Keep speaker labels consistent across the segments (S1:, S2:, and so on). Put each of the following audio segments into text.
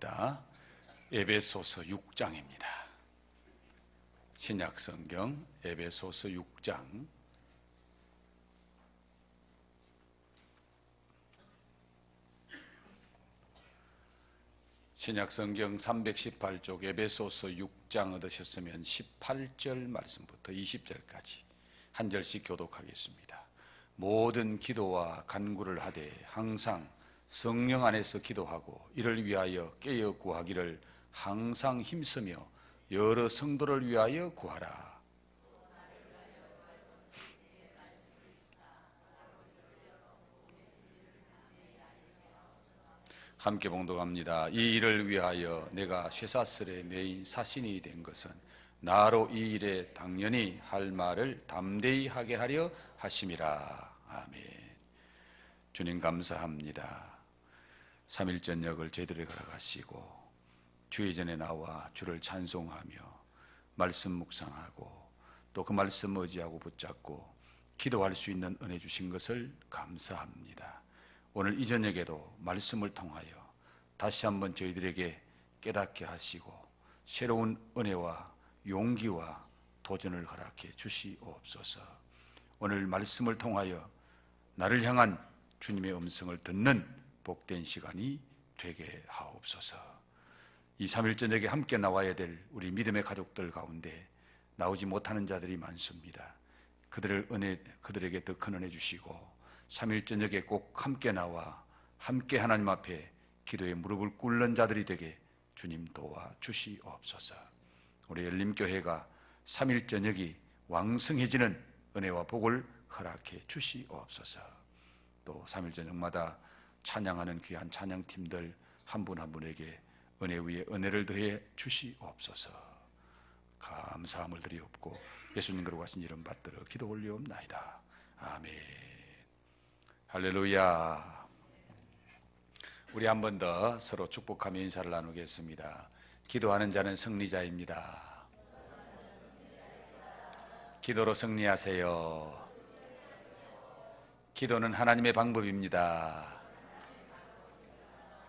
S1: 교독합니다. 에베소서 6장입니다. 신약성경 에베소서 6장 신약성경 318쪽 에베소서 6장 얻으셨으면 18절 말씀부터 20절까지 한 절씩 교독하겠습니다. 모든 기도와 간구를 하되 항상 성령 안에서 기도하고 이를 위하여 깨어 구하기를 항상 힘쓰며 여러 성도를 위하여 구하라. 함께 봉독합니다. 이 일을 위하여 내가 쇠사슬에 매인 사신이 된 것은 나로 이 일에 당연히 할 말을 담대히 하게 하려 하심이라. 아멘. 주님 감사합니다. 3일 저녁을 저희들이 걸어가시고 주의 전에 나와 주를 찬송하며 말씀 묵상하고 또 그 말씀 의지하고 붙잡고 기도할 수 있는 은혜 주신 것을 감사합니다. 오늘 이 저녁에도 말씀을 통하여 다시 한번 저희들에게 깨닫게 하시고 새로운 은혜와 용기와 도전을 허락해 주시옵소서. 오늘 말씀을 통하여 나를 향한 주님의 음성을 듣는 복된 시간이 되게 하옵소서. 이 3일 저녁에 함께 나와야 될 우리 믿음의 가족들 가운데 나오지 못하는 자들이 많습니다. 그들에게 더 큰 은혜 주시고 3일 저녁에 꼭 함께 나와 함께 하나님 앞에 기도에 무릎을 꿇는 자들이 되게 주님 도와 주시옵소서. 우리 열림교회가 3일 저녁이 왕성해지는 은혜와 복을 허락해 주시옵소서. 또 3일 저녁마다 찬양하는 귀한 찬양팀들 한 분 한 분에게 은혜 위에 은혜를 더해 주시옵소서. 감사함을 드리옵고 예수님 거룩하신 이름 받들어 기도 올리옵나이다. 아멘. 할렐루야. 우리 한 번 더 서로 축복하며 인사를 나누겠습니다. 기도하는 자는 승리자입니다. 기도로 승리하세요. 기도는 하나님의 방법입니다.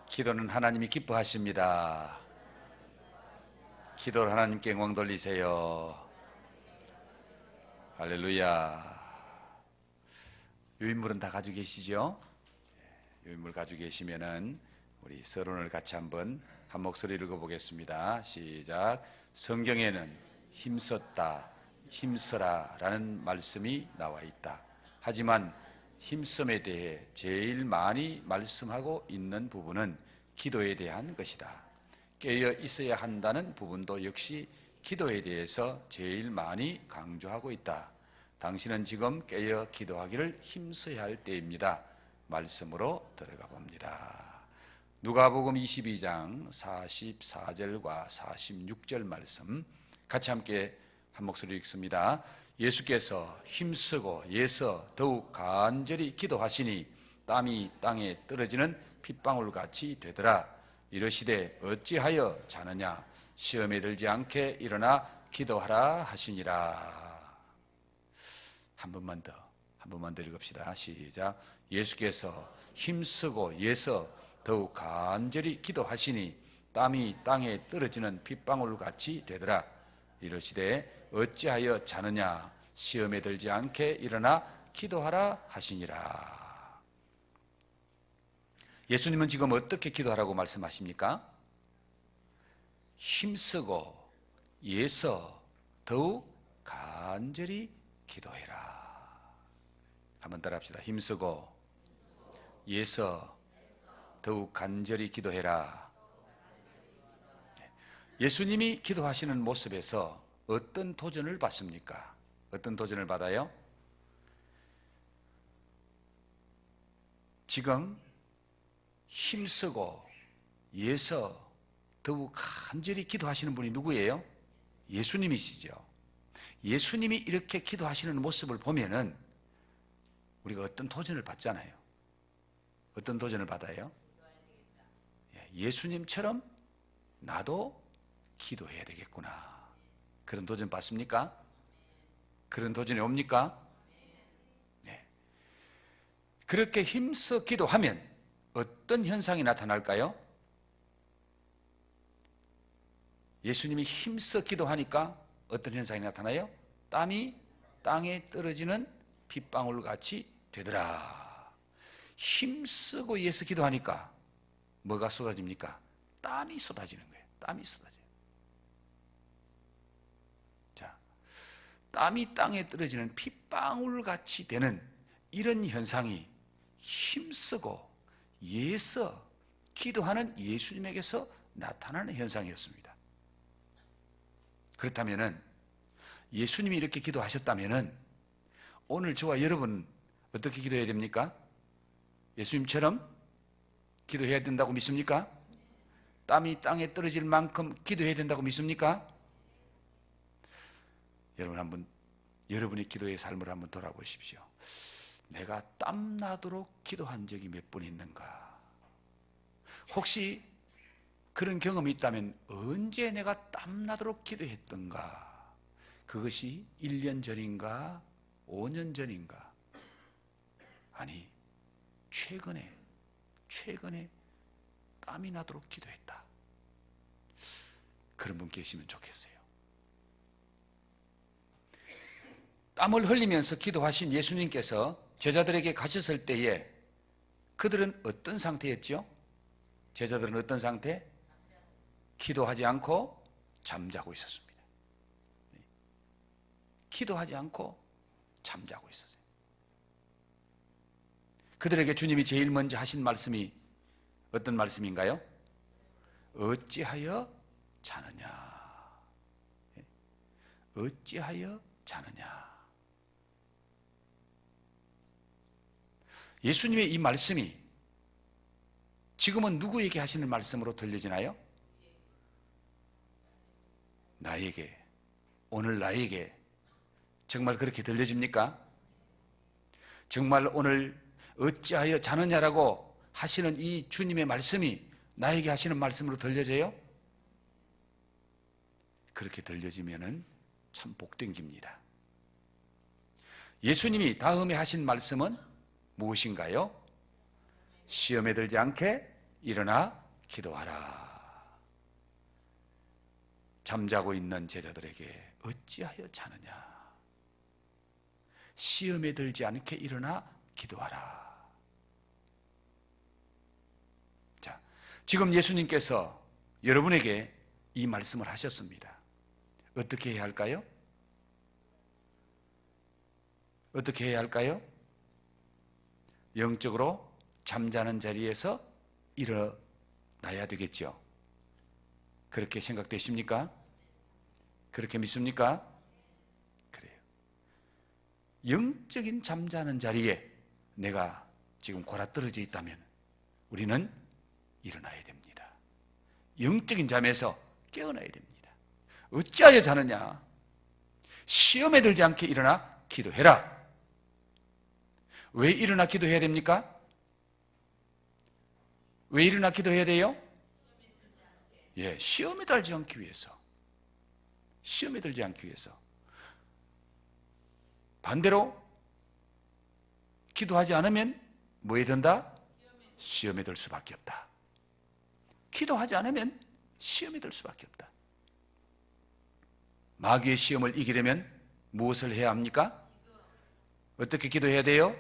S1: 기도는 하나님이 기뻐하십니다. 기도를 하나님께 영광 돌리세요. 할렐루야. 유인물은 다 가지고 계시죠? 유인물 가지고 계시면은 우리 서론을 같이 한 목소리 읽어보겠습니다. 시작. 성경에는 힘썼다, 힘써라 라는 말씀이 나와 있다. 하지만 힘씀에 대해 제일 많이 말씀하고 있는 부분은 기도에 대한 것이다. 깨어 있어야 한다는 부분도 역시 기도에 대해서 제일 많이 강조하고 있다. 당신은 지금 깨어 기도하기를 힘써야 할 때입니다. 말씀으로 들어가 봅니다. 누가복음 22장 44절과 46절 말씀 같이 함께 한 목소리 읽습니다. 예수께서 힘쓰고 애써 더욱 간절히 기도하시니 땀이 땅에 떨어지는 핏방울같이 되더라. 이르시되 어찌하여 자느냐 시험에 들지 않게 일어나 기도하라 하시니라. 한 번만 더 읽읍시다. 시작. 예수께서 힘쓰고 애써 더욱 간절히 기도하시니 땀이 땅에 떨어지는 핏방울같이 되더라. 이르시되 어찌하여 자느냐 시험에 들지 않게 일어나 기도하라 하시니라. 예수님은 지금 어떻게 기도하라고 말씀하십니까? 힘쓰고 애써 더욱 간절히 기도해라. 한번 따라합시다. 힘쓰고 애써 더욱 간절히 기도해라. 예수님이 기도하시는 모습에서 어떤 도전을 받습니까? 어떤 도전을 받아요? 지금 힘쓰고 애써 더욱 간절히 기도하시는 분이 누구예요? 예수님이시죠. 예수님이 이렇게 기도하시는 모습을 보면은 우리가 어떤 도전을 받잖아요. 어떤 도전을 받아요? 예수님처럼 나도 기도해야 되겠구나. 그런 도전 받습니까? 그런 도전이 옵니까? 네. 그렇게 힘써 기도하면 어떤 현상이 나타날까요? 예수님이 힘써 기도하니까 어떤 현상이 나타나요? 땀이 땅에 떨어지는 빗방울 같이 되더라. 힘쓰고 예수 기도하니까 뭐가 쏟아집니까? 땀이 쏟아지는 거예요. 땀이 쏟아져요. 자, 땀이 땅에 떨어지는 핏방울 같이 되는 이런 현상이 힘쓰고 예서 기도하는 예수님에게서 나타나는 현상이었습니다. 그렇다면은 예수님이 이렇게 기도하셨다면은 오늘 저와 여러분 어떻게 기도해야 됩니까? 예수님처럼 기도해야 된다고 믿습니까? 땀이 땅에 떨어질 만큼 기도해야 된다고 믿습니까? 여러분 한번 여러분의 기도의 삶을 한번 돌아보십시오. 내가 땀나도록 기도한 적이 몇 번 있는가? 혹시 그런 경험이 있다면 언제 내가 땀나도록 기도했던가? 그것이 1년 전인가? 5년 전인가? 아니, 최근에 땀이 나도록 기도했다. 그런 분 계시면 좋겠어요. 땀을 흘리면서 기도하신 예수님께서 제자들에게 가셨을 때에 그들은 어떤 상태였죠? 제자들은 어떤 상태? 기도하지 않고 잠자고 있었습니다. 기도하지 않고 잠자고 있었어요. 그들에게 주님이 제일 먼저 하신 말씀이 어떤 말씀인가요? 어찌하여 자느냐? 어찌하여 자느냐? 예수님의 이 말씀이 지금은 누구에게 하시는 말씀으로 들려지나요? 나에게, 오늘 나에게 정말 그렇게 들려집니까? 정말 오늘 어찌하여 자느냐라고 하시는 이 주님의 말씀이 나에게 하시는 말씀으로 들려져요? 그렇게 들려지면은 참 복된깁니다. 예수님이 다음에 하신 말씀은 무엇인가요? 시험에 들지 않게 일어나 기도하라. 잠자고 있는 제자들에게 어찌하여 자느냐? 시험에 들지 않게 일어나 기도하라. 자, 지금 예수님께서 여러분에게 이 말씀을 하셨습니다. 어떻게 해야 할까요? 어떻게 해야 할까요? 영적으로 잠자는 자리에서 일어나야 되겠죠. 그렇게 생각되십니까? 그렇게 믿습니까? 그래요. 영적인 잠자는 자리에 내가 지금 골아떨어져 있다면 우리는 일어나야 됩니다. 영적인 잠에서 깨어나야 됩니다. 어찌하여 자느냐? 시험에 들지 않게 일어나 기도해라. 왜 일어나 기도해야 됩니까? 왜 일어나 기도해야 돼요? 예, 시험에 들지 않기 위해서. 시험에 들지 않기 위해서. 반대로 기도하지 않으면 뭐에 든다? 시험에 들 수밖에 없다. 기도하지 않으면 시험에 들 수밖에 없다. 마귀의 시험을 이기려면 무엇을 해야 합니까? 어떻게 기도해야 돼요?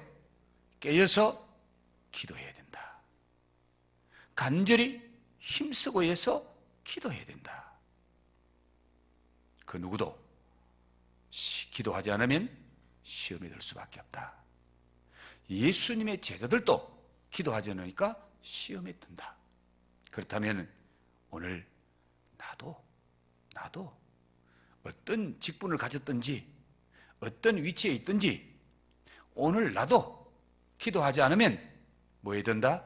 S1: 깨어서 기도해야 된다. 간절히 힘쓰고 해서 기도해야 된다. 그 누구도 기도하지 않으면 시험에 들 수밖에 없다. 예수님의 제자들도 기도하지 않으니까 시험에 든다. 그렇다면 오늘 나도 어떤 직분을 가졌든지 어떤 위치에 있든지 오늘 나도 기도하지 않으면 뭐에 든다?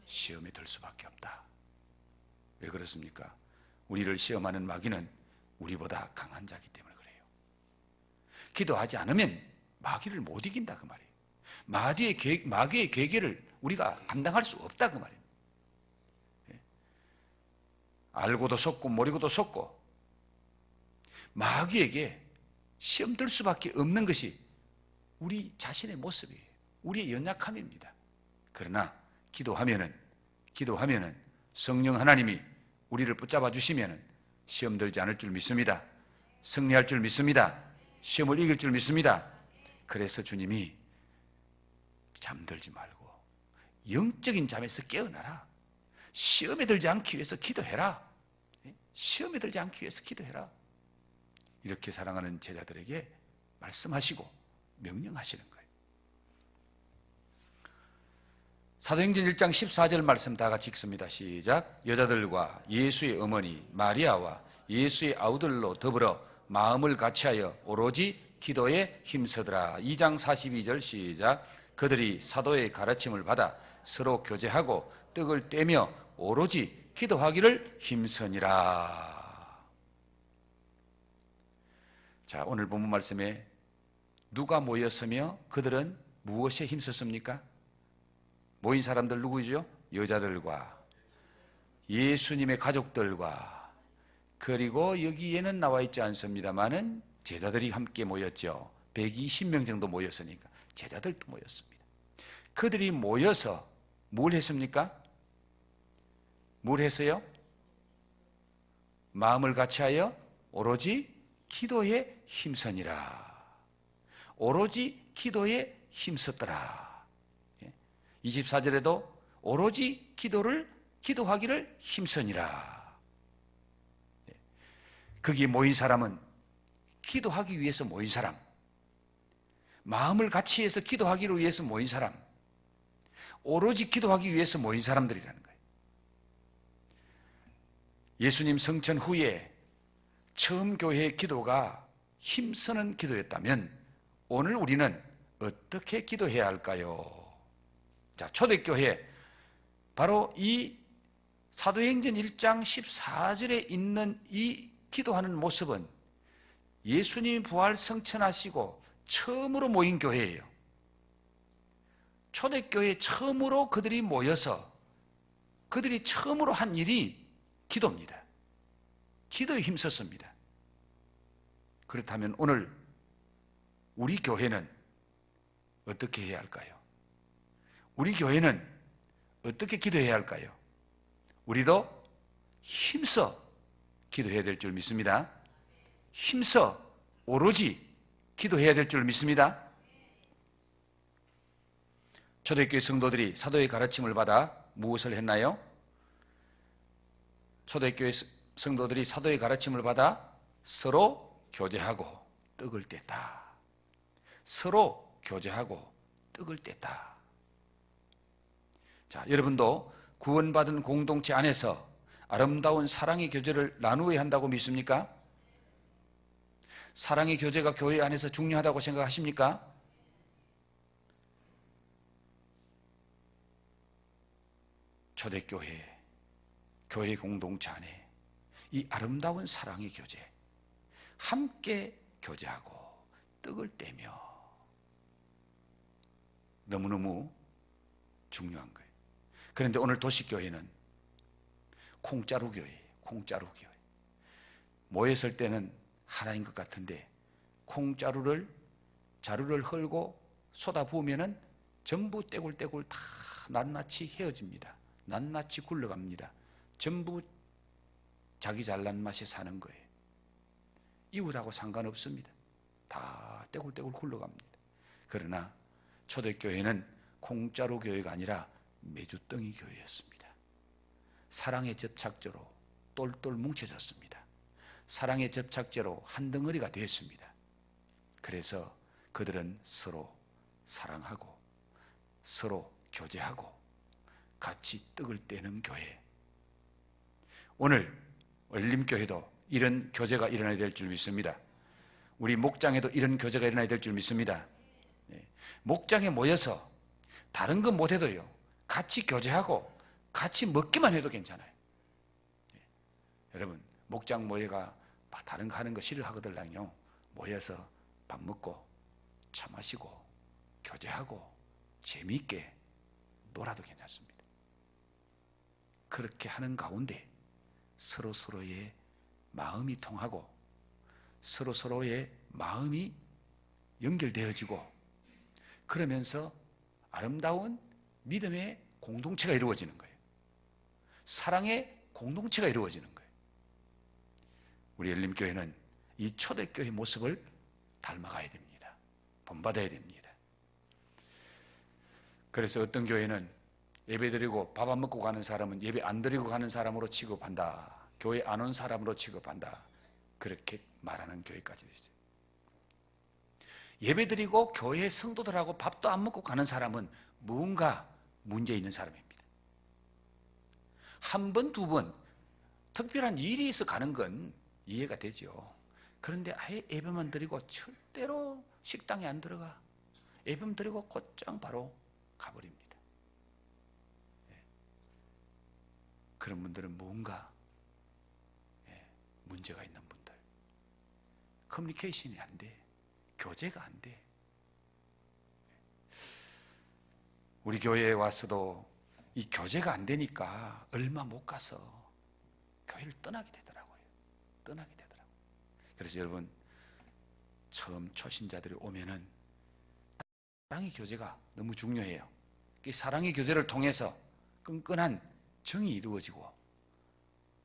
S1: 시험에 들 수밖에 없다. 왜 그렇습니까? 우리를 시험하는 마귀는 우리보다 강한 자이기 때문에 그래요. 기도하지 않으면 마귀를 못 이긴다 그 말이에요. 마귀의 계계를 우리가 감당할 수 없다 그 말이에요. 알고도 속고 모르고도 속고 마귀에게 시험 들 수밖에 없는 것이 우리 자신의 모습이에요. 우리의 연약함입니다. 그러나 기도하면은 성령 하나님이 우리를 붙잡아 주시면은 시험 들지 않을 줄 믿습니다. 승리할 줄 믿습니다. 시험을 이길 줄 믿습니다. 그래서 주님이 잠들지 말고 영적인 잠에서 깨어나라. 시험에 들지 않기 위해서 기도해라. 시험에 들지 않기 위해서 기도해라. 이렇게 사랑하는 제자들에게 말씀하시고 명령하시는 거예요. 사도행전 1장 14절 말씀 다 같이 읽습니다. 시작. 여자들과 예수의 어머니 마리아와 예수의 아우들로 더불어 마음을 같이하여 오로지 기도에 힘쓰더라. 2장 42절 시작. 그들이 사도의 가르침을 받아 서로 교제하고 떡을 떼며 오로지 기도하기를 힘쓰니라. 자, 오늘 본문 말씀에 누가 모였으며 그들은 무엇에 힘썼습니까? 모인 사람들 누구죠? 여자들과 예수님의 가족들과, 그리고 여기에는 나와 있지 않습니다만은 제자들이 함께 모였죠. 120명 정도 모였으니까 제자들도 모였습니다. 그들이 모여서 뭘 했습니까? 뭘 했어요? 마음을 같이하여 오로지 기도에 힘쓰니라. 오로지 기도에 힘썼더라. 24절에도 오로지 기도하기를 힘쓰니라. 거기 모인 사람은 기도하기 위해서 모인 사람, 마음을 같이 해서 기도하기를 위해서 모인 사람, 오로지 기도하기 위해서 모인 사람들이라는 거예요. 예수님 성천 후에 처음 교회의 기도가 힘쓰는 기도였다면 오늘 우리는 어떻게 기도해야 할까요? 자, 초대교회, 바로 이 사도행전 1장 14절에 있는 이 기도하는 모습은 예수님이 부활 성천하시고 처음으로 모인 교회예요. 초대교회 처음으로 그들이 모여서 그들이 처음으로 한 일이 기도입니다. 기도에 힘썼습니다. 그렇다면 오늘 우리 교회는 어떻게 해야 할까요? 우리 교회는 어떻게 기도해야 할까요? 우리도 힘써 기도해야 될 줄 믿습니다. 힘써 오로지 기도해야 될 줄 믿습니다. 초대교회 성도들이 사도의 가르침을 받아 무엇을 했나요? 초대교회 성도들이 사도의 가르침을 받아 서로 교제하고 떡을 뗐다. 서로 교제하고 떡을 뗐다. 자, 여러분도 구원받은 공동체 안에서 아름다운 사랑의 교제를 나누어야 한다고 믿습니까? 사랑의 교제가 교회 안에서 중요하다고 생각하십니까? 초대교회, 교회 공동체 안에 이 아름다운 사랑의 교제, 함께 교제하고 떡을 떼며, 너무너무 중요한 거예요. 그런데 오늘 도시교회는 콩자루 교회예요. 콩자루 교회. 모였을 때는 하나인 것 같은데 자루를 헐고 쏟아 부으면은 전부 떼굴떼굴 다 낱낱이 헤어집니다. 낱낱이 굴러갑니다. 전부 자기 잘난 맛에 사는 거예요. 이웃하고 상관없습니다. 다 떼굴떼굴 굴러갑니다. 그러나 초대교회는 콩자루 교회가 아니라 메주덩이 교회였습니다. 사랑의 접착제로 똘똘 뭉쳐졌습니다. 사랑의 접착제로 한 덩어리가 되었습니다. 그래서 그들은 서로 사랑하고 서로 교제하고 같이 떡을 떼는 교회. 오늘 얼림교회도 이런 교제가 일어나야 될 줄 믿습니다. 우리 목장에도 이런 교제가 일어나야 될 줄 믿습니다. 목장에 모여서 다른 건 못해도요, 같이 교제하고 같이 먹기만 해도 괜찮아요. 여러분, 목장 모여가 막 다른 거 하는 거 싫어하거든요. 모여서 밥 먹고 차 마시고 교제하고 재미있게 놀아도 괜찮습니다. 그렇게 하는 가운데 서로서로의 마음이 통하고 서로서로의 마음이 연결되어지고, 그러면서 아름다운 믿음의 공동체가 이루어지는 거예요. 사랑의 공동체가 이루어지는 거예요. 우리 열림교회는 이 초대교회 모습을 닮아가야 됩니다. 본받아야 됩니다. 그래서 어떤 교회는 예배 드리고 밥 안 먹고 가는 사람은 예배 안 드리고 가는 사람으로 취급한다. 교회 안 온 사람으로 취급한다. 그렇게 말하는 교회까지 있어요. 예배 드리고 교회 성도들하고 밥도 안 먹고 가는 사람은 뭔가 문제 있는 사람입니다. 한 번, 두 번 특별한 일이 있어 가는 건 이해가 되죠. 그런데 아예 예배만 드리고 절대로 식당에 안 들어가. 예배만 드리고 곧장 바로 가버립니다. 그런 분들은 뭔가 문제가 있는 분들. 커뮤니케이션이 안 돼. 교제가 안 돼. 우리 교회에 와서도 이 교제가 안 되니까 얼마 못 가서 교회를 떠나게 되더라고요. 떠나게 되더라고요. 그래서 여러분, 처음 초신자들이 오면은 사랑의 교제가 너무 중요해요. 그 사랑의 교제를 통해서 끈끈한 정이 이루어지고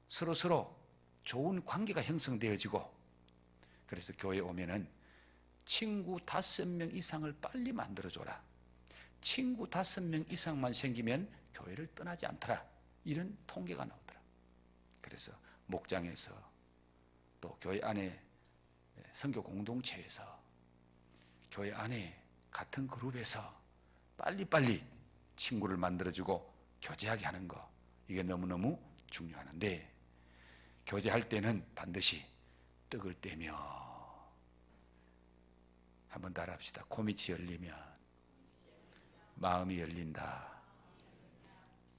S1: 서로 좋은 관계가 형성되어지고, 그래서 교회에 오면은 친구 5명 이상을 빨리 만들어줘라. 친구 5명 이상만 생기면 교회를 떠나지 않더라. 이런 통계가 나오더라. 그래서 목장에서 또 교회 안에 선교 공동체에서 교회 안에 같은 그룹에서 빨리빨리 친구를 만들어주고 교제하게 하는 거, 이게 너무너무 중요하는데, 교제할 때는 반드시 떡을 떼며, 한번 따라합시다. 코밑이 열리면 마음이 열린다.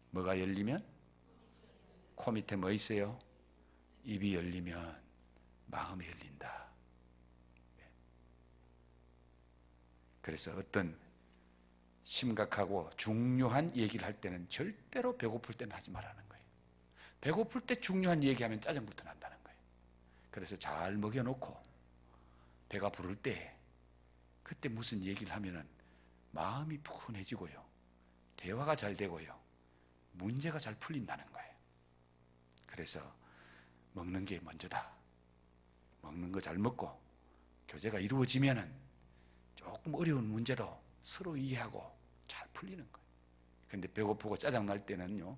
S1: 뭐가 열리면? 코 밑에 뭐 있어요? 입이 열리면 마음이 열린다. 그래서 어떤 심각하고 중요한 얘기를 할 때는 절대로 배고플 때는 하지 말라는 거예요. 배고플 때 중요한 얘기하면 짜증부터 난다는 거예요. 그래서 잘 먹여놓고 배가 부를 때 그때 무슨 얘기를 하면은 마음이 푸근해지고요, 대화가 잘 되고요, 문제가 잘 풀린다는 거예요. 그래서 먹는 게 먼저다. 먹는 거 잘 먹고 교제가 이루어지면은 조금 어려운 문제도 서로 이해하고 잘 풀리는 거예요. 그런데 배고프고 짜증날 때는요,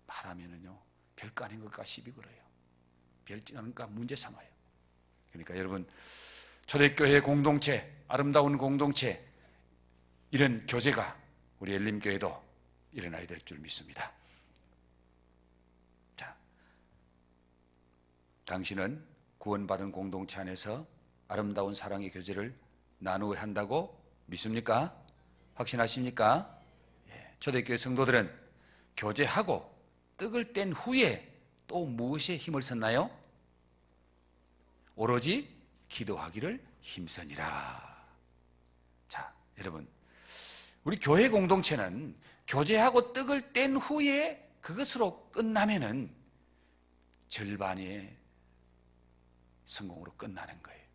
S1: 말하면은요, 별거 아닌 것과 시비 걸어요. 별거 아닌 것과 문제 삼아요. 그러니까 여러분, 초대교회 공동체, 아름다운 공동체, 이런 교제가 우리 열림교회도 일어나야 될 줄 믿습니다. 자, 당신은 구원받은 공동체 안에서 아름다운 사랑의 교제를 나누어야 한다고 믿습니까? 확신하십니까? 초대교회 성도들은 교제하고 떡을 뗀 후에 또 무엇에 힘을 썼나요? 오로지 기도하기를 힘쓰니라. 자, 여러분, 우리 교회 공동체는 교제하고 떡을 뗀 후에 그것으로 끝나면은 절반의 성공으로 끝나는 거예요.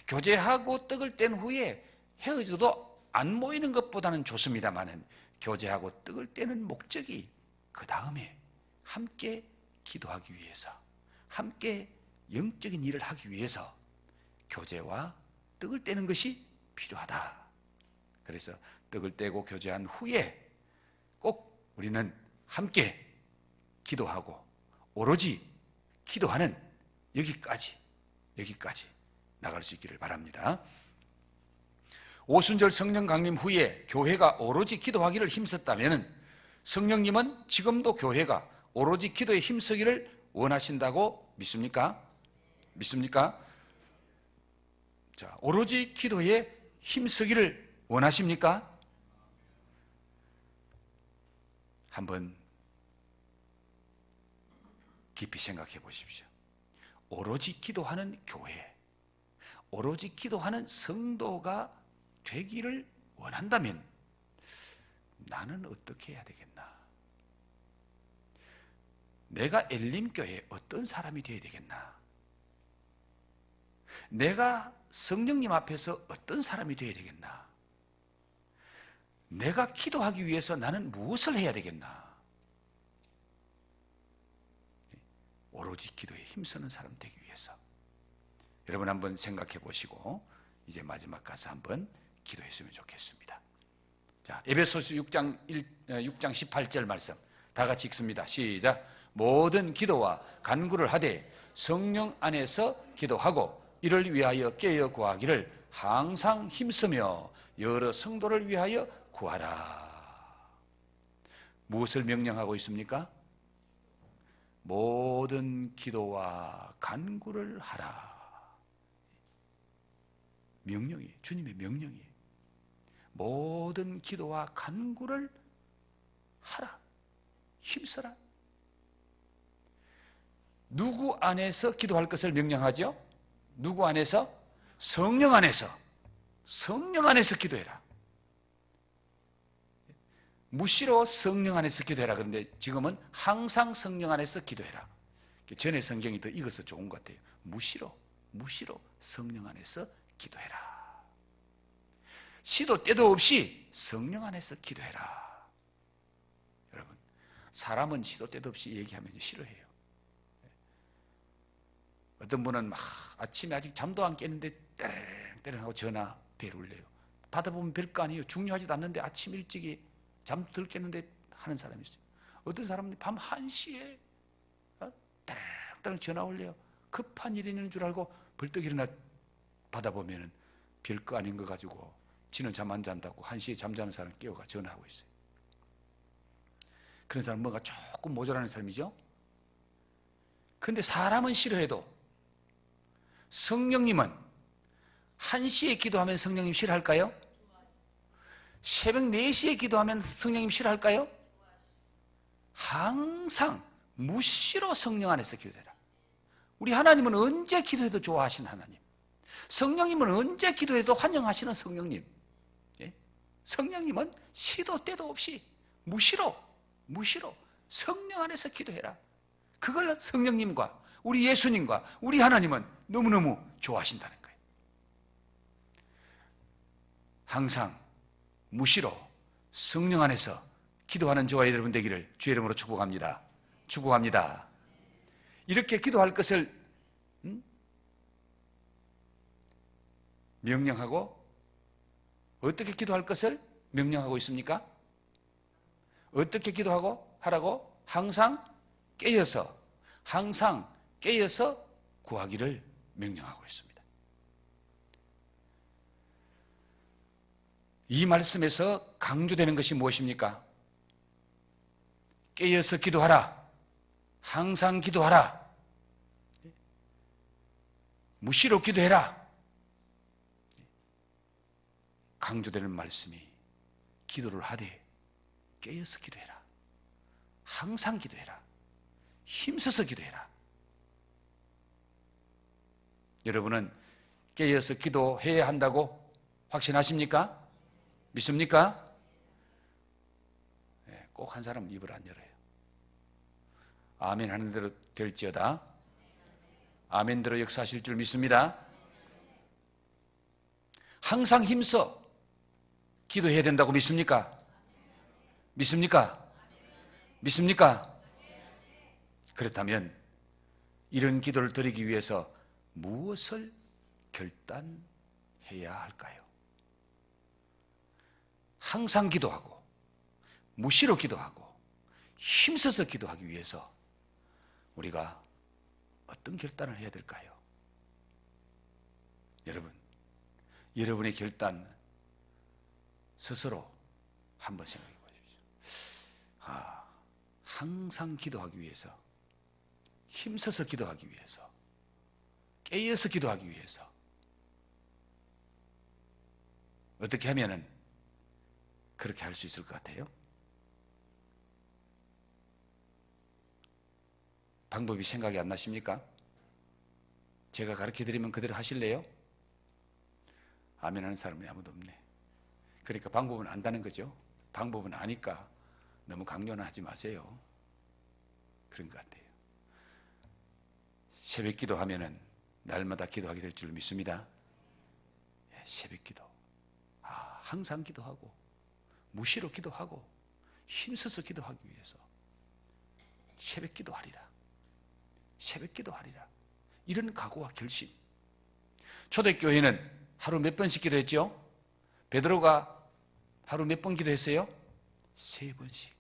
S1: 교제하고 떡을 뗀 후에 헤어져도 안 모이는 것보다는 좋습니다만은, 교제하고 떡을 떼는 목적이 그 다음에 함께 기도하기 위해서, 함께 영적인 일을 하기 위해서 교제와 떡을 떼는 것이 필요하다. 그래서 떡을 떼고 교제한 후에 꼭 우리는 함께 기도하고 오로지 기도하는 여기까지 나갈 수 있기를 바랍니다. 오순절 성령 강림 후에 교회가 오로지 기도하기를 힘썼다면, 성령님은 지금도 교회가 오로지 기도에 힘쓰기를 원하신다고 믿습니까? 믿습니까? 자, 오로지 기도에 힘쓰기를 원하십니까? 한번 깊이 생각해 보십시오. 오로지 기도하는 교회, 오로지 기도하는 성도가 되기를 원한다면 나는 어떻게 해야 되겠나? 내가 엘림교회에 어떤 사람이 되어야 되겠나? 내가 성령님 앞에서 어떤 사람이 되어야 되겠나? 내가 기도하기 위해서 나는 무엇을 해야 되겠나? 오로지 기도에 힘쓰는 사람 되기 위해서 여러분 한번 생각해 보시고 이제 마지막 가서 한번 기도했으면 좋겠습니다. 자, 에베소서 6장 18절 말씀 다 같이 읽습니다. 시작. 모든 기도와 간구를 하되 성령 안에서 기도하고 이를 위하여 깨어 구하기를 항상 힘쓰며 여러 성도를 위하여 구하라. 무엇을 명령하고 있습니까? 모든 기도와 간구를 하라. 명령이에요. 주님의 명령이에요. 모든 기도와 간구를 하라. 힘써라. 누구 안에서 기도할 것을 명령하죠? 누구 안에서? 성령 안에서. 성령 안에서 기도해라. 무시로 성령 안에서 기도해라. 그런데 지금은 항상 성령 안에서 기도해라. 전에 성경이 더 익어서 좋은 것 같아요. 무시로 성령 안에서 기도해라. 시도 때도 없이 성령 안에서 기도해라. 여러분, 사람은 시도 때도 없이 얘기하면 싫어해요. 어떤 분은 막 아침에 아직 잠도 안 깼는데 때렁때렁 하고 전화 벨 울려요. 받아보면 별거 아니에요. 중요하지도 않는데 아침 일찍이 잠도 덜 깼는데 하는 사람이 있어요. 어떤 사람은 밤 1시에 때렁때렁 전화 올려요. 급한 일이 있는 줄 알고 벌떡 일어나 받아보면 별거 아닌 거 가지고 지는 잠 안 잔다고 1시에 잠자는 사람 깨워가 전화하고 있어요. 그런 사람은 뭔가 조금 모자라는 사람이죠. 그런데 사람은 싫어해도 성령님은 1시에 기도하면 성령님 싫어할까요? 새벽 4시에 기도하면 성령님 싫어할까요? 항상 무시로 성령 안에서 기도해라. 우리 하나님은 언제 기도해도 좋아하시는 하나님. 성령님은 언제 기도해도 환영하시는 성령님. 예? 성령님은 시도 때도 없이 무시로 성령 안에서 기도해라. 그걸 성령님과 우리 예수님과 우리 하나님은 너무너무 좋아하신다는 거예요. 항상 무시로 성령 안에서 기도하는 저와 여러분 되기를 주의 이름으로 축복합니다. 축복합니다. 이렇게 기도할 것을 명령하고 어떻게 기도할 것을 명령하고 있습니까? 어떻게 기도하고 하라고? 항상 깨어서 구하기를 명령하고 있습니다. 이 말씀에서 강조되는 것이 무엇입니까? 깨어서 기도하라. 항상 기도하라. 무시로 기도해라. 강조되는 말씀이 기도를 하되 깨어서 기도해라. 항상 기도해라. 힘써서 기도해라. 여러분은 깨어서 기도해야 한다고 확신하십니까? 믿습니까? 네, 꼭 한 사람은 입을 안 열어요. 아멘 하는 대로 될지어다. 아멘대로 역사하실 줄 믿습니다. 항상 힘써 기도해야 된다고 믿습니까? 믿습니까? 믿습니까? 그렇다면 이런 기도를 드리기 위해서 무엇을 결단해야 할까요? 항상 기도하고 무시로 기도하고 힘써서 기도하기 위해서 우리가 어떤 결단을 해야 될까요? 여러분, 여러분의 결단 스스로 한번 생각해 보십시오. 항상 기도하기 위해서, 힘써서 기도하기 위해서, 깨어서 기도하기 위해서 어떻게 하면은 그렇게 할 수 있을 것 같아요? 방법이 생각이 안 나십니까? 제가 가르쳐드리면 그대로 하실래요? 아멘 하는 사람이 아무도 없네. 그러니까 방법은 안다는 거죠. 방법은 아니까 너무 강요는 하지 마세요. 그런 것 같아요. 새벽 기도하면은 날마다 기도하게 될 줄 믿습니다. 새벽 기도. 항상 기도하고 무시로 기도하고 힘써서 기도하기 위해서 새벽 기도하리라. 새벽 기도하리라. 이런 각오와 결심 초대교회는 하루 몇 번씩 기도했죠? 베드로가 하루 몇 번 기도했어요? 3번씩.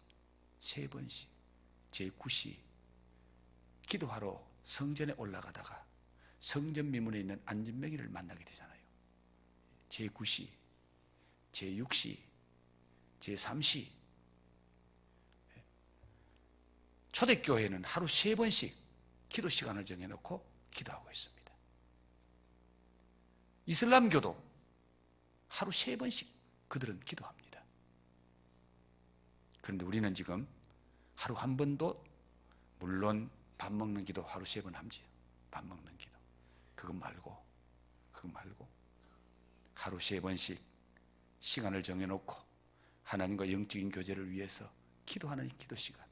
S1: 3번씩. 제9시 기도하러 성전에 올라가다가 성전 미문에 있는 안전병이를 만나게 되잖아요. 제9시, 제6시, 제3시. 초대교회는 하루 3번씩 기도 시간을 정해놓고 기도하고 있습니다. 이슬람교도 하루 3번씩 그들은 기도합니다. 그런데 우리는 지금 하루 한 번도, 물론 밥 먹는 기도 하루 3번 함지요. 밥 먹는 기도. 그거 말고 하루 3번씩 시간을 정해놓고 하나님과 영적인 교제를 위해서 기도하는 기도 시간.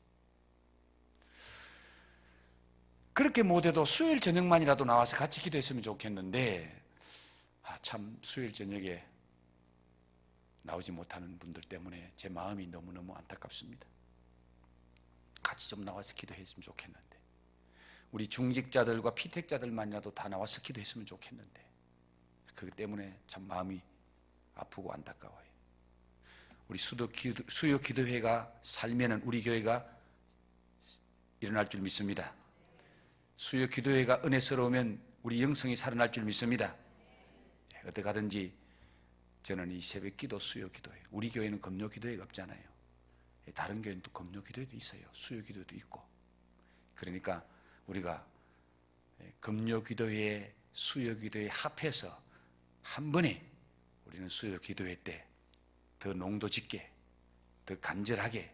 S1: 그렇게 못해도 수요일 저녁만이라도 나와서 같이 기도했으면 좋겠는데, 참 수요일 저녁에 나오지 못하는 분들 때문에 제 마음이 너무너무 안타깝습니다. 같이 좀 나와서 기도했으면 좋겠는데, 우리 중직자들과 피택자들만이라도 다 나와서 기도했으면 좋겠는데, 그것 때문에 참 마음이 아프고 안타까워요. 우리 수요 기도회가 살면은 우리 교회가 일어날 줄 믿습니다. 수요 기도회가 은혜스러우면 우리 영성이 살아날 줄 믿습니다. 어떻게 하든지 저는 이 새벽 기도, 수요 기도회, 우리 교회는 금요 기도회가 없잖아요. 다른 교회는 또 금요 기도회도 있어요. 수요 기도회도 있고. 그러니까 우리가 금요 기도회, 수요 기도회 합해서 한 번에 우리는 수요 기도회 때 더 농도 짙게, 더 간절하게,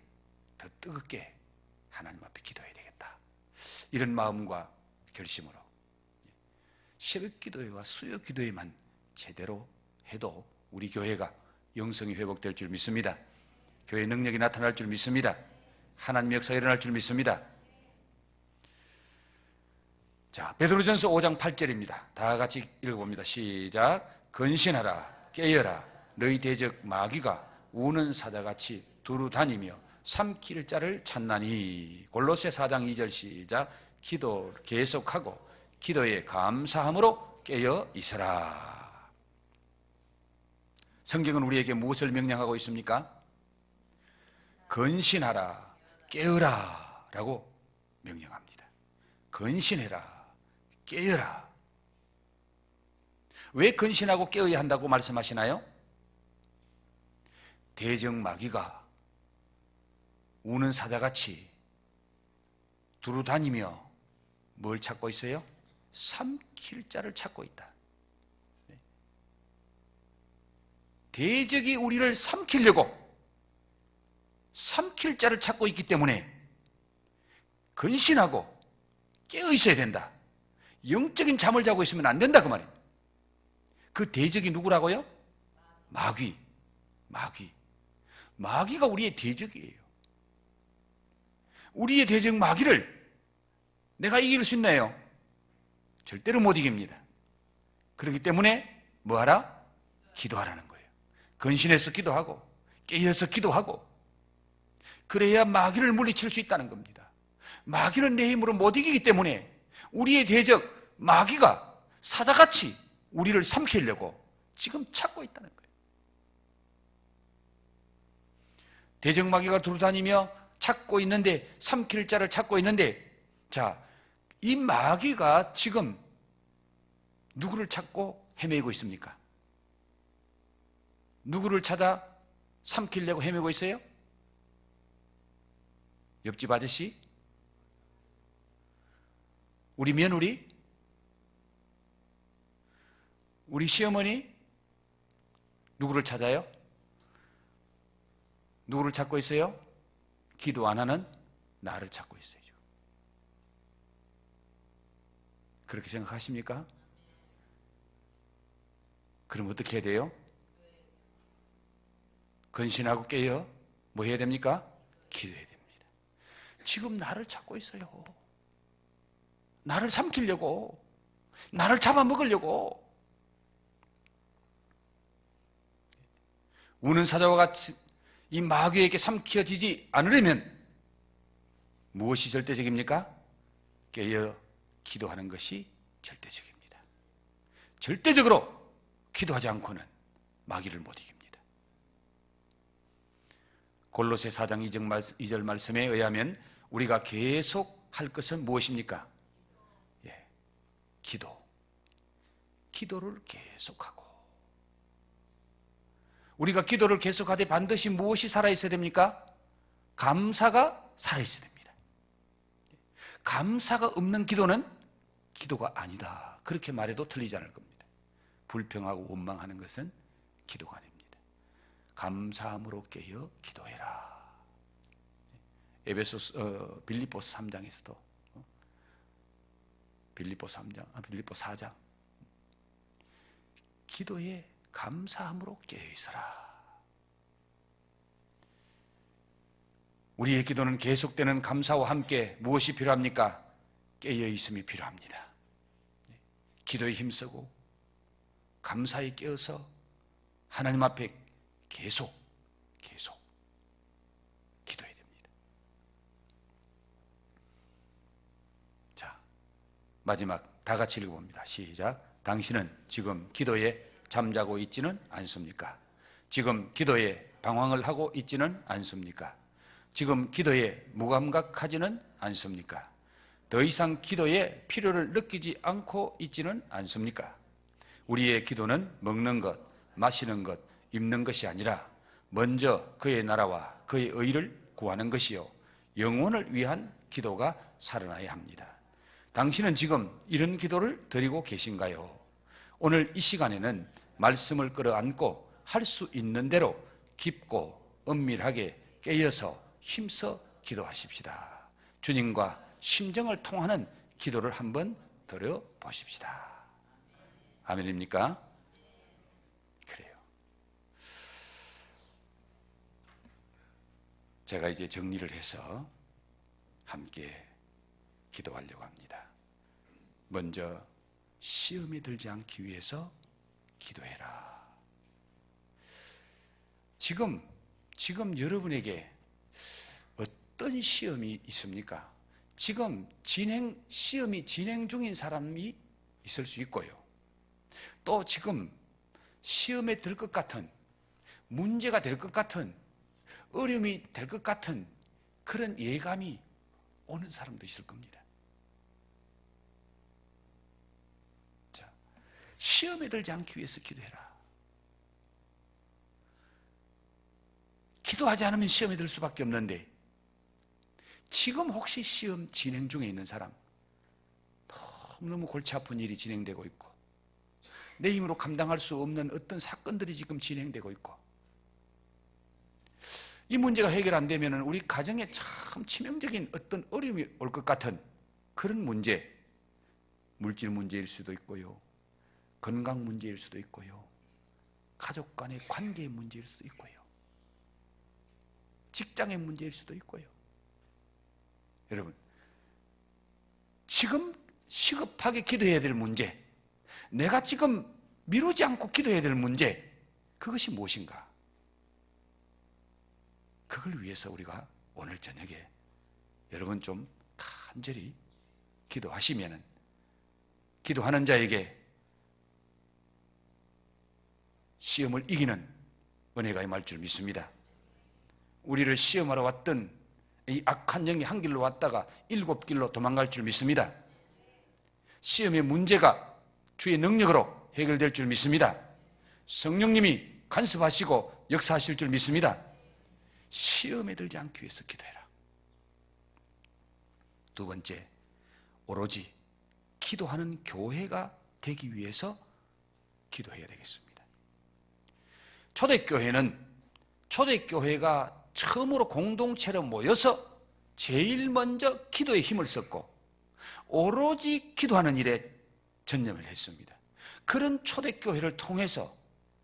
S1: 더 뜨겁게 하나님 앞에 기도해야 되겠다. 이런 마음과 결심으로 새벽 기도회와 수요 기도회만 제대로 해도 우리 교회가 영성이 회복될 줄 믿습니다. 교회의 능력이 나타날 줄 믿습니다. 하나님의 역사가 일어날 줄 믿습니다. 자, 베드로전서 5장 8절입니다. 다 같이 읽어봅니다. 시작. 근신하라, 깨어라. 너희 대적 마귀가 우는 사자같이 두루 다니며 삼킬 자를 찾나니. 골로새 4장 2절 시작. 기도 계속하고 기도에 감사함으로 깨어 있으라. 성경은 우리에게 무엇을 명령하고 있습니까? 근신하라, 깨어라 라고 명령합니다. 근신해라, 깨어라. 왜 근신하고 깨어야 한다고 말씀하시나요? 대적 마귀가 우는 사자같이 두루 다니며 뭘 찾고 있어요? 삼킬 자를 찾고 있다. 대적이 우리를 삼키려고 삼킬 자를 찾고 있기 때문에 근신하고 깨어 있어야 된다. 영적인 잠을 자고 있으면 안 된다 그 말이에요. 그 대적이 누구라고요? 마귀가 우리의 대적이에요. 우리의 대적 마귀를 내가 이길 수 있나요? 절대로 못 이깁니다. 그렇기 때문에 뭐하라? 기도하라는 거예요. 근신해서 기도하고 깨어서 기도하고, 그래야 마귀를 물리칠 수 있다는 겁니다. 마귀는 내 힘으로 못 이기기 때문에 우리의 대적 마귀가 사자같이 우리를 삼키려고 지금 찾고 있다는 거예요. 대적 마귀가 두루다니며 찾고 있는데, 삼킬 자를 찾고 있는데, 자, 이 마귀가 지금 누구를 찾고 헤매고 있습니까? 누구를 찾아 삼키려고 헤매고 있어요? 옆집 아저씨? 우리 며느리? 우리 시어머니? 누구를 찾아요? 누구를 찾고 있어요? 기도 안 하는 나를 찾고 있어요. 그렇게 생각하십니까? 그럼 어떻게 해야 돼요? 근신하고 깨어 뭐 해야 됩니까? 기도해야 됩니다. 지금 나를 찾고 있어요. 나를 삼키려고, 나를 잡아먹으려고. 우는 사자와 같이 이 마귀에게 삼켜지지 않으려면 무엇이 절대적입니까? 깨어 기도하는 것이 절대적입니다. 절대적으로 기도하지 않고는 마귀를 못 이깁니다. 골로새 4장 2절 말씀에 의하면 우리가 계속 할 것은 무엇입니까? 기도를 계속하고, 우리가 기도를 계속하되 반드시 무엇이 살아있어야 됩니까? 감사가 살아있어야 됩니다. 감사가 없는 기도는 기도가 아니다, 그렇게 말해도 틀리지 않을 겁니다. 불평하고 원망하는 것은 기도가 아닙니다. 감사함으로 깨어 기도해라. 빌립보서 3장에서도, 빌립보 4장, 기도에 감사함으로 깨어 있어라. 우리의 기도는 계속되는 감사와 함께 무엇이 필요합니까? 깨어 있음이 필요합니다. 기도에 힘쓰고 감사에 깨어서 하나님 앞에 계속 기도해야 됩니다. 자, 마지막 다 같이 읽어봅니다. 시작. 당신은 지금 기도에 잠자고 있지는 않습니까? 지금 기도에 방황을 하고 있지는 않습니까? 지금 기도에 무감각하지는 않습니까? 더 이상 기도의 필요를 느끼지 않고 있지는 않습니까? 우리의 기도는 먹는 것, 마시는 것, 입는 것이 아니라 먼저 그의 나라와 그의 의를 구하는 것이요, 영혼을 위한 기도가 살아나야 합니다. 당신은 지금 이런 기도를 드리고 계신가요? 오늘 이 시간에는 말씀을 끌어안고 할 수 있는 대로 깊고 은밀하게 깨어서 힘써 기도하십시다. 주님과 심정을 통하는 기도를 한번 드려보십시다. 아멘입니까? 그래요. 제가 이제 정리를 해서 함께 기도하려고 합니다. 먼저 시험에 들지 않기 위해서 기도해라. 지금 여러분에게 어떤 시험이 있습니까? 지금 시험이 진행 중인 사람이 있을 수 있고요, 또 지금 시험에 들 것 같은, 문제가 될 것 같은, 어려움이 될 것 같은 그런 예감이 오는 사람도 있을 겁니다. 자, 시험에 들지 않기 위해서 기도해라. 기도하지 않으면 시험에 들 수밖에 없는데, 지금 혹시 시험 진행 중에 있는 사람, 너무 골치 아픈 일이 진행되고 있고, 내 힘으로 감당할 수 없는 어떤 사건들이 지금 진행되고 있고, 이 문제가 해결 안 되면 우리 가정에 참 치명적인 어떤 어려움이 올 것 같은 그런 문제, 물질 문제일 수도 있고요, 건강 문제일 수도 있고요, 가족 간의 관계의 문제일 수도 있고요, 직장의 문제일 수도 있고요. 여러분, 지금 시급하게 기도해야 될 문제, 내가 지금 미루지 않고 기도해야 될 문제, 그것이 무엇인가? 그걸 위해서 우리가 오늘 저녁에 여러분 좀 간절히 기도하시면은, 기도하는 자에게 시험을 이기는 은혜가 임할 줄 믿습니다. 우리를 시험하러 왔던 이 악한 영이 한 길로 왔다가 7길로 도망갈 줄 믿습니다. 시험의 문제가 주의 능력으로 해결될 줄 믿습니다. 성령님이 간섭하시고 역사하실 줄 믿습니다. 시험에 들지 않기 위해서 기도해라. 두 번째, 오로지 기도하는 교회가 되기 위해서 기도해야 되겠습니다. 초대교회가 처음으로 공동체로 모여서 제일 먼저 기도에 힘을 썼고 오로지 기도하는 일에 전념을 했습니다. 그런 초대교회를 통해서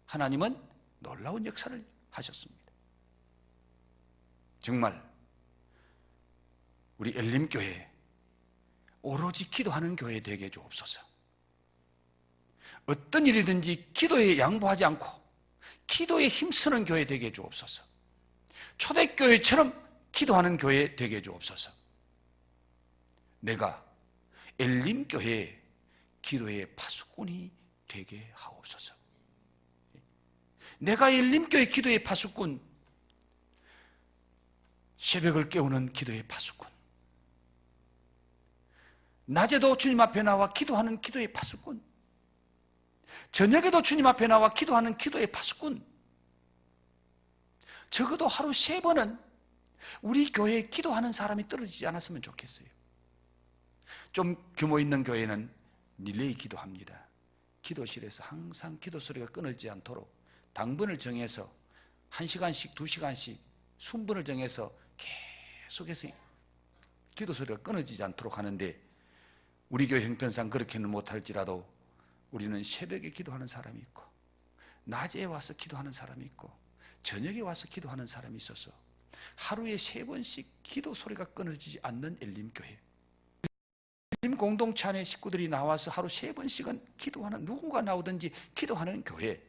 S1: 하나님은 놀라운 역사를 하셨습니다. 정말 우리 엘림교회 오로지 기도하는 교회 되게 해주옵소서. 어떤 일이든지 기도에 양보하지 않고 기도에 힘쓰는 교회 되게 해주옵소서. 초대교회처럼 기도하는 교회 되게 해주옵소서. 내가 엘림교회의 기도의 파수꾼이 되게 하옵소서. 내가 열림교회 기도의 파수꾼, 새벽을 깨우는 기도의 파수꾼, 낮에도 주님 앞에 나와 기도하는 기도의 파수꾼, 저녁에도 주님 앞에 나와 기도하는 기도의 파수꾼, 적어도 하루 3번은 우리 교회에 기도하는 사람이 떨어지지 않았으면 좋겠어요. 좀 규모 있는 교회는 릴레이 기도합니다. 기도실에서 항상 기도 소리가 끊어지지 않도록 당번을 정해서 1시간씩 2시간씩 순번을 정해서 계속해서 기도 소리가 끊어지지 않도록 하는데, 우리 교회 형편상 그렇게는 못할지라도 우리는 새벽에 기도하는 사람이 있고, 낮에 와서 기도하는 사람이 있고, 저녁에 와서 기도하는 사람이 있어서 하루에 3번씩 기도 소리가 끊어지지 않는 엘림교회, 엘림 공동체 안에 식구들이 나와서 하루 3번씩은 기도하는, 누군가 나오든지 기도하는 교회,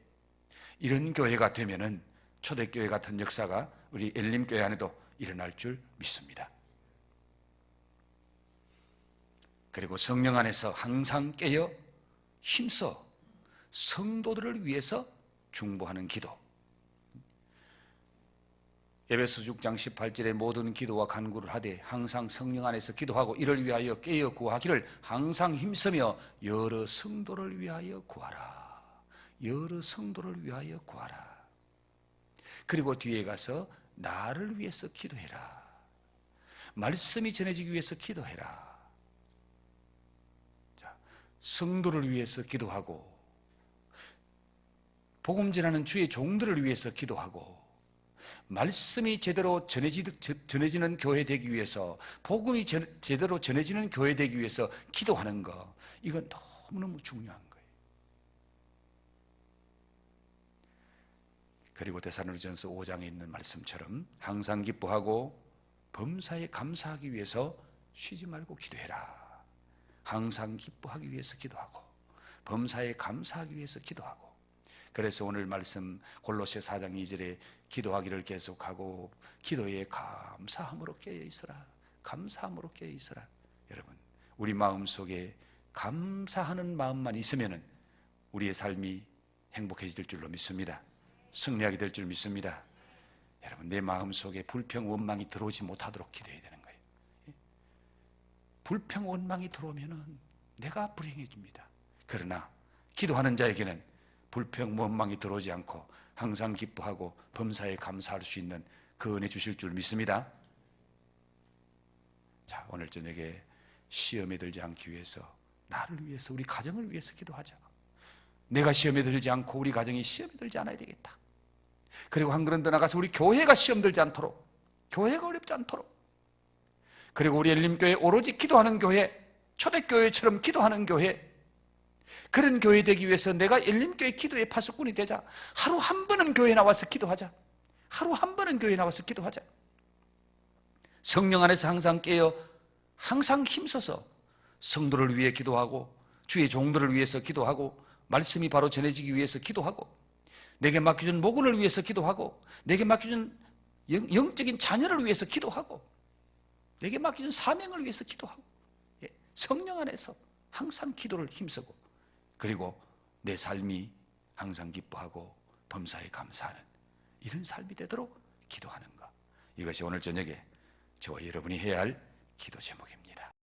S1: 이런 교회가 되면은 초대교회 같은 역사가 우리 엘림교회 안에도 일어날 줄 믿습니다. 그리고 성령 안에서 항상 깨어 힘써 성도들을 위해서 중보하는 기도. 에베소 6장 18절에 모든 기도와 간구를 하되 항상 성령 안에서 기도하고 이를 위하여 깨어 구하기를 항상 힘쓰며 여러 성도를 위하여 구하라. 여러 성도를 위하여 구하라. 그리고 뒤에 가서 나를 위해서 기도해라. 말씀이 전해지기 위해서 기도해라. 자, 성도를 위해서 기도하고, 복음 전하는 주의 종들을 위해서 기도하고, 말씀이 제대로 전해지는 교회 되기 위해서, 복음이 제대로 전해지는 교회 되기 위해서 기도하는 거, 이건 너무너무 중요한 거예요. 그리고 데살로니가전서 5장에 있는 말씀처럼 항상 기뻐하고 범사에 감사하기 위해서 쉬지 말고 기도해라. 항상 기뻐하기 위해서 기도하고 범사에 감사하기 위해서 기도하고. 그래서 오늘 말씀 골로새 4장 2절에 기도하기를 계속하고 기도에 감사함으로 깨어있으라. 감사함으로 깨어있으라. 여러분, 우리 마음속에 감사하는 마음만 있으면 우리의 삶이 행복해질 줄로 믿습니다. 승리하게 될 줄 믿습니다. 여러분, 내 마음속에 불평 원망이 들어오지 못하도록 기도해야 되는 거예요. 불평 원망이 들어오면 내가 불행해집니다. 그러나 기도하는 자에게는 불평 원망이 들어오지 않고 항상 기뻐하고 범사에 감사할 수 있는 그 은혜 주실 줄 믿습니다. 자, 오늘 저녁에 시험에 들지 않기 위해서, 나를 위해서, 우리 가정을 위해서 기도하자. 내가 시험에 들지 않고 우리 가정이 시험에 들지 않아야 되겠다. 그리고 한 걸음 더 나가서 우리 교회가 시험 들지 않도록, 교회가 어렵지 않도록, 그리고 우리 엘림교회 오로지 기도하는 교회, 초대교회처럼 기도하는 교회, 그런 교회 되기 위해서 내가 엘림교회 기도의 파수꾼이 되자. 하루 한 번은 교회 나와서 기도하자. 하루 한 번은 교회 나와서 기도하자. 성령 안에서 항상 깨어 항상 힘써서 성도를 위해 기도하고 주의 종들을 위해서 기도하고 말씀이 바로 전해지기 위해서 기도하고 내게 맡겨준 목원을 위해서 기도하고 내게 맡겨준 영적인 자녀를 위해서 기도하고 내게 맡겨준 사명을 위해서 기도하고, 성령 안에서 항상 기도를 힘쓰고, 그리고 내 삶이 항상 기뻐하고 범사에 감사하는 이런 삶이 되도록 기도하는 것, 이것이 오늘 저녁에 저와 여러분이 해야 할 기도 제목입니다.